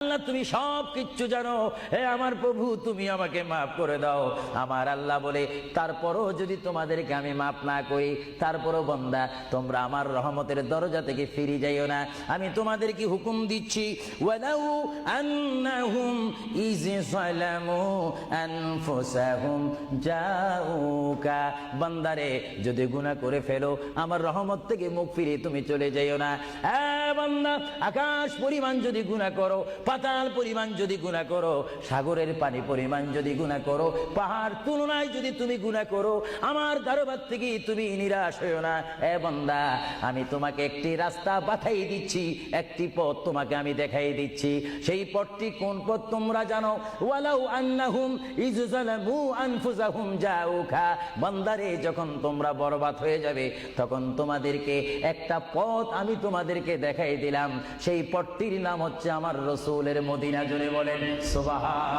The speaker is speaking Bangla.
আল্লাহ তুমি সব কিচ্ছু জানো, হে আমার প্রভু তুমি আমাকে মাফ করে দাও। আমার আল্লাহ বলে, তারপরও যদি তোমাদেরকে আমি মাফ না করি, তারপরও বান্দা তোমরা আমার রহমতের দরজা থেকে ফিরে যাইও না। আমি তোমাদেরকে হুকুম দিচ্ছি, ওয়ালাউ আন্নাহুম ইয যালামু আনফুসাহুম জাউকা, বান্দারে যদি গুনাহ করে ফেলো আমার রহমত থেকে মুখ ফিরিয়ে তুমি চলে যাইও না। বান্দা, আকাশ পরিমাণ যদি গুনাহ করো, পাতাল পরিমাণ যদি গুনাহ করো, সাগরের পানি পরিমাণ যদি গুনাহ করো, পাহাড় তুলনায় যদি তুমি গুনাহ করো, আমার দরবার থেকে তুমি নিরাশ হইও না। বান্দা, আমি তোমাকে একটি রাস্তা বাতাই দিচ্ছি, একটি পথ তোমাকে আমি দেখাই দিচ্ছি। সেই পথটি কোন পথ তোমরা জানো? ওয়ালাউ আন্নাহুম ইয যালামু আনফুসাহুম জাউকা, বান্দারে যখন তোমরা বরবাদ হয়ে যাবে তখন তোমাদেরকে একটা পথ আমি তোমাদেরকে দেখাই দিলাম। সেই পথটির নাম হচ্ছে আমার রাসূলের মদিনা। জোরে বলেন সুবহান।